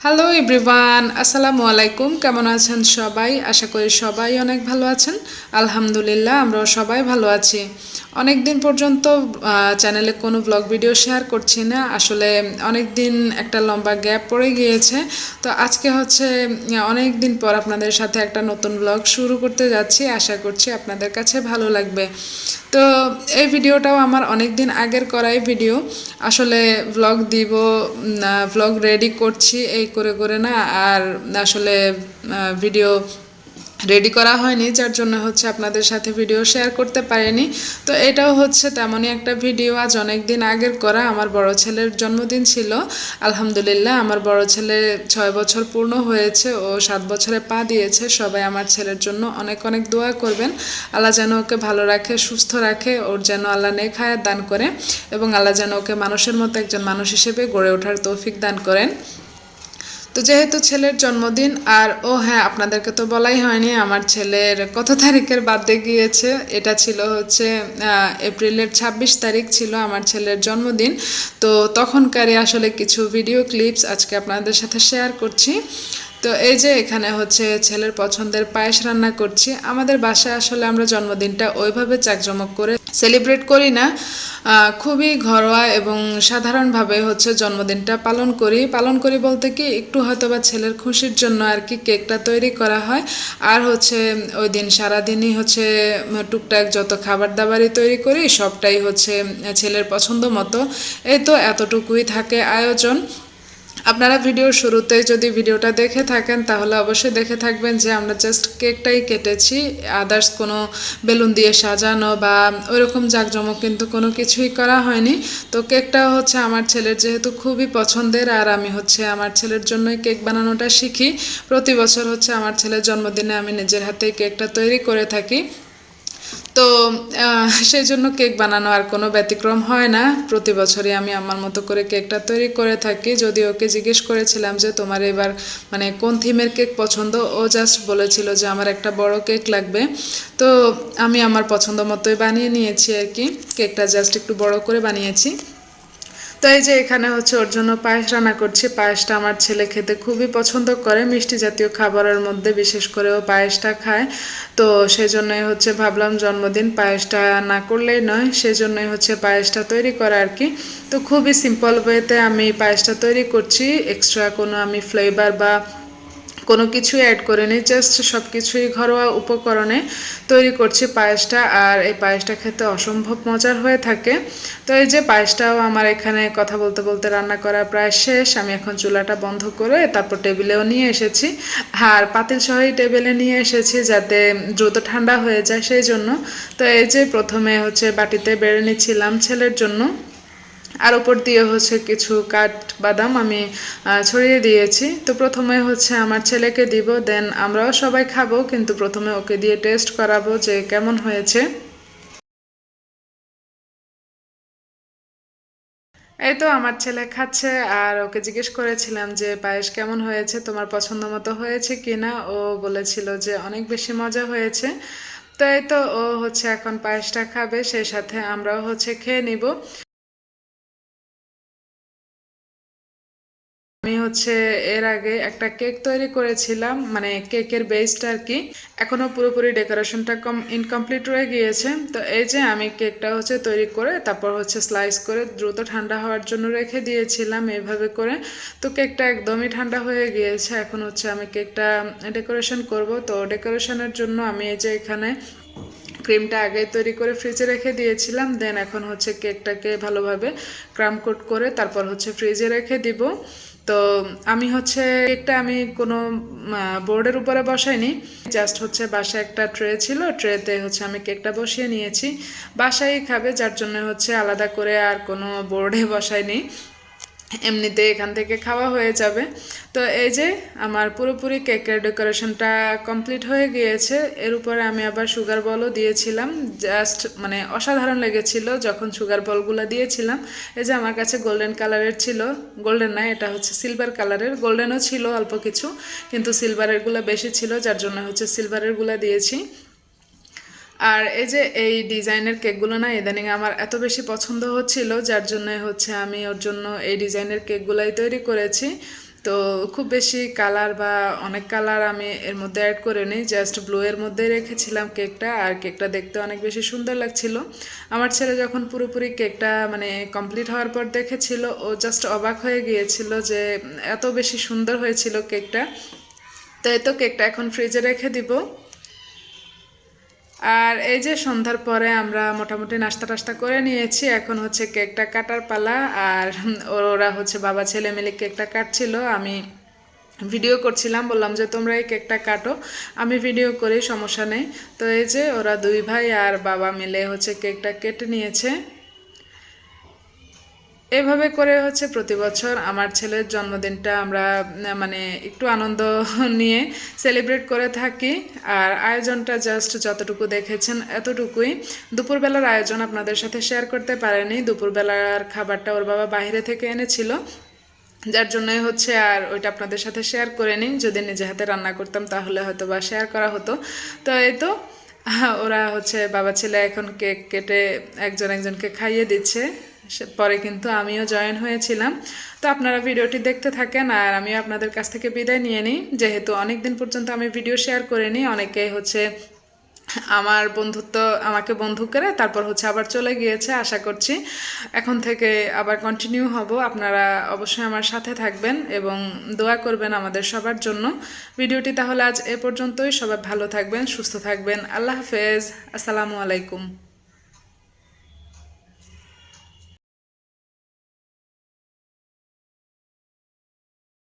Hello everyone, আসসালামু আলাইকুম। কেমন আছেন সবাই? আশা করি সবাই অনেক ভালো আছেন। আলহামদুলিল্লাহ, আমরাও সবাই ভালো আছি। অনেক দিন পর্যন্ত চ্যানেলে কোনো ব্লগ ভিডিও শেয়ার করছি না। আসলে অনেক দিন একটা লম্বা গ্যাপ পড়ে গিয়েছে। তো আজকে হচ্ছে অনেক দিন পর আপনাদের সাথে একটা নতুন ব্লগ শুরু করতে যাচ্ছি। আশা করছি আপনাদের কাছে ভালো লাগবে। তো এই ভিডিওটাও আমার অনেক দিন আগের করাই ভিডিও। আসলে ব্লগ দিব, ব্লগ রেডি করছি এই করে করে না, আর আসলে ভিডিও রেডি করা হয়নি, যার জন্য হচ্ছে আপনাদের সাথে ভিডিও শেয়ার করতে পারিনি। তো এটাও হচ্ছে তেমনই একটা ভিডিও। আজ অনেক দিন আগের করা, আমার বড় ছেলের জন্মদিন ছিল। আলহামদুলিল্লাহ, আমার বড় ছেলে 6 বছর পূর্ণ হয়েছে, ও 7 বছরে পা দিয়েছে। সবাই আমার ছেলের জন্য অনেক অনেক দোয়া করবেন। আল্লাহ যেন ওকে ভালো রাখে, সুস্থ রাখে, ওর যেন আল্লাহ নেক হায়াত দান করে, এবং আল্লাহ যেন ওকে মানুষের মতো একজন মানুষ হিসেবে গড়ে ওঠার তৌফিক দান করেন। তো যেহেতু ছেলের জন্মদিন, আর হ্যাঁ, আপনাদেরকে তো বলাই হয়নি আমার ছেলের কত তারিখের বার্থডে গিয়েছে। এটা ছিল হচ্ছে এপ্রিলের 26 তারিখ ছিল আমার ছেলের জন্মদিন। তো তখনকারই আসলে কিছু ভিডিও ক্লিপস আজকে আপনাদের সাথে শেয়ার করছি। তো এই যে এখানে হচ্ছে ছেলের পছন্দের পায়েস রান্না করছি। আমাদের বাসায় আসলে আমরা জন্মদিনটা ওইভাবে জাঁকজমক করে সেলিব্রেট করি না। খুবই ঘরোয়া এবং সাধারণভাবে হচ্ছে জন্মদিনটা পালন করি বলতে কি, একটু হয়তো বা ছেলের খুশির জন্য আর কি কেকটা তৈরি করা হয়। আর হচ্ছে ওই দিন সারাদিনই হচ্ছে টুকটাক যত খাবার দাবারই তৈরি করি, সবটাই হচ্ছে ছেলের পছন্দ মতো। এই তো এতটুকুই থাকে আয়োজন। আপনারা ভিডিওর শুরুতে যদি ভিডিওটা দেখে থাকেন তাহলে অবশ্যই দেখে থাকবেন যে আমরা জাস্ট কেকটাই কেটেছি। আদার্স কোনো বেলুন দিয়ে সাজানো বা ওইরকম জাঁকজমক কিন্তু কোনো কিছুই করা হয়নি। তো কেকটাও হচ্ছে আমার ছেলের যেহেতু খুবই পছন্দের, আর আমি হচ্ছে আমার ছেলের জন্যই কেক বানানোটা শিখি। প্রতি বছর হচ্ছে আমার ছেলের জন্মদিনে আমি নিজের হাতেই কেকটা তৈরি করে থাকি। তো সেই জন্য কেক বানানো আর কোনো ব্যতিক্রম হয় না। প্রতি বছরই আমি আমার মতো করে কেকটা তৈরি করে থাকি। যদি ওকে জিজ্ঞেস করেছিলাম যে তোমার এবার মানে কোন থিমের কেক পছন্দ, ও জাস্ট বলেছিল যে আমার একটা বড় কেক লাগবে। তো আমি আমার পছন্দ মতোই বানিয়ে নিয়েছি আর কি। কেকটা জাস্ট একটু বড় করে বানিয়েছি। তো এই যে এখানে হচ্ছে ওর জন্য পায়েস রান্না করছি। পায়েসটা আমার ছেলে খেতে খুবই পছন্দ করে, মিষ্টি জাতীয় খাবারের মধ্যে বিশেষ করে ও পায়েসটা খায়। তো সেই জন্যই হচ্ছে ভাবলাম জন্মদিন পায়েসটা না করলেই নয়, সেই জন্যই হচ্ছে পায়েসটা তৈরি করা আর কি। তো খুবই সিম্পল ওয়েতে আমি পায়েসটা তৈরি করছি। এক্সট্রা কোনো আমি ফ্লেভার বা কোনো কিছুই অ্যাড করিনি, জাস্ট সব কিছুই ঘরোয়া উপকরণে তৈরি করছি পায়েসটা। আর এই পায়েসটা খেতে অসম্ভব মজার হয়ে থাকে। তো এই যে পায়েসটাও আমার এখানে কথা বলতে বলতে রান্না করা প্রায় শেষ। আমি এখন চুলাটা বন্ধ করে তারপর টেবিলেও নিয়ে এসেছি, আর পাতিল সহই টেবিলে নিয়ে এসেছি যাতে দ্রুত ঠান্ডা হয়ে যায় সেই জন্য। তো এই যে প্রথমে হচ্ছে বাটিতে বেড়ে নিচ্ছিলাম ছেলের জন্য, আর উপর দিয়ে হচ্ছে কিছু কাঠ বাদাম আমি ছড়িয়ে দিয়েছি। তো প্রথমে হচ্ছে আমার ছেলেকে দিব, দেন আমরাও সবাই খাবো, কিন্তু প্রথমে ওকে দিয়ে টেস্ট করাবো যে কেমন হয়েছে। এই তো আমার ছেলে খাচ্ছে, আর ওকে জিজ্ঞেস করেছিলাম যে পায়েস কেমন হয়েছে, তোমার পছন্দ মতো হয়েছে কিনা। ও বলেছিল যে অনেক বেশি মজা হয়েছে। তো এই তো ও হচ্ছে এখন পায়েসটা খাবে, সেই সাথে আমরাও হচ্ছে খেয়ে নিব। আমি হচ্ছে এর আগে একটা কেক তৈরি করেছিলাম, মানে কেকের বেসটা আর কি। এখনো পুরোপুরি ডেকোরেশনটা ইনকমপ্লিট রয়ে গিয়েছে। তো এই যে আমি কেকটা হচ্ছে তৈরি করে তারপর হচ্ছে স্লাইস করে দ্রুত ঠান্ডা হওয়ার জন্য রেখে দিয়েছিলাম এইভাবে করে। তো কেকটা একদমই ঠান্ডা হয়ে গিয়েছে। এখন হচ্ছে আমি কেকটা ডেকোরেশন করব। তো ডেকোরেশনের জন্য আমি এই যে এখানে ক্রিমটা আগে তৈরি করে ফ্রিজে রেখে দিয়েছিলাম, দেন এখন হচ্ছে কেকটাকে ভালোভাবে ক্রাম কোট করে তারপর হচ্ছে ফ্রিজে রেখে দিব। তো আমি হচ্ছে কেকটা আমি কোনো বোর্ডের উপরে বসাইনি, জাস্ট হচ্ছে বাসায় একটা ট্রে ছিল, ট্রেতে হচ্ছে আমি কেকটা বসিয়ে নিয়েছি। বাসায় খাবে যার জন্য হচ্ছে আলাদা করে আর কোনো বোর্ডে বসাইনি, এমনিতে এখান থেকে খাওয়া হয়ে যাবে। তো এই যে আমার পুরোপুরি কেকের ডেকোরেশনটা কমপ্লিট হয়ে গিয়েছে। এর উপরে আমি আবার সুগার বলও দিয়েছিলাম, জাস্ট মানে অসাধারণ লেগেছিল যখন সুগার বলগুলো দিয়েছিলাম। এই যে আমার কাছে গোল্ডেন কালারের ছিল, গোল্ডেন না, এটা হচ্ছে সিলভার কালারের। গোল্ডেনও ছিল অল্প কিছু, কিন্তু সিলভারেরগুলো বেশি ছিল, যার জন্য হচ্ছে সিলভারেরগুলো দিয়েছি। আর এই যে এই ডিজাইনের কেকগুলো না ইদানিং আমার এত বেশি পছন্দ হচ্ছিল, যার জন্য হচ্ছে আমি ওর জন্য এই ডিজাইনের কেকগুলাই তৈরি করেছি। তো খুব বেশি কালার বা অনেক কালার আমি এর মধ্যে অ্যাড করে নিই, জাস্ট ব্লু এর মধ্যেই রেখেছিলাম কেকটা। আর কেকটা দেখতে অনেক বেশি সুন্দর লাগছিল। আমার ছেলে যখন পুরোপুরি কেকটা মানে কমপ্লিট হওয়ার পর দেখেছিল, ও জাস্ট অবাক হয়ে গিয়েছিল যে এত বেশি সুন্দর হয়েছিল কেকটা। তো এই তো কেকটা এখন ফ্রিজে রেখে দিব। আর এই যে সন্ধ্যার পরে আমরা মোটামুটি নাস্তা টাস্তা করে নিয়েছি, এখন হচ্ছে কেকটা কাটার পালা। আর ওরা হচ্ছে বাবা ছেলে মিলে কেকটা কাটছিল, আমি ভিডিও করছিলাম, বললাম যে তোমরা এই কেকটা কাটো, আমি ভিডিও করি, সমস্যা নেই। তো এই যে ওরা দুই ভাই আর বাবা মিলে হচ্ছে কেকটা কেটে নিয়েছে। এভাবে করে হচ্ছে প্রতি বছর আমার ছেলের জন্মদিনটা আমরা মানে একটু আনন্দ নিয়ে সেলিব্রেট করে থাকি। আর আয়োজনটা জাস্ট যতটুকু দেখেছেন এতটুকুই। দুপুরবেলার আয়োজন আপনাদের সাথে শেয়ার করতে পারেনি, দুপুরবেলার খাবারটা ওর বাবা বাইরে থেকে এনেছিল, যার জন্যই হচ্ছে আর ওইটা আপনাদের সাথে শেয়ার করে নিই। যদি নিজে হাতে রান্না করতাম তাহলে হয়তো বা শেয়ার করা হতো। তো এই তো ওরা হচ্ছে বাবা ছেলে এখন কেক কেটে একজন একজনকে খাইয়ে দিচ্ছে। পরে কিন্তু আমিও জয়েন হয়েছিলাম। তো আপনারা ভিডিওটি দেখতে থাকেন আর আমিও আপনাদের কাছ থেকে বিদায় নিয়ে নিই, যেহেতু অনেক দিন পর্যন্ত আমি ভিডিও শেয়ার করিনি। অনেকেই হচ্ছে আমার বন্ধুত্ব আমাকে বন্ধু করে তারপর হচ্ছে আবার চলে গিয়েছে। আশা করছি এখন থেকে আবার কন্টিনিউ হব। আপনারা অবশ্যই আমার সাথে থাকবেন এবং দোয়া করবেন আমাদের সবার জন্য। ভিডিওটি তাহলে আজ এ পর্যন্তই। সবাই ভালো থাকবেন, সুস্থ থাকবেন। আল্লাহ হাফেজ, আসসালামু আলাইকুম।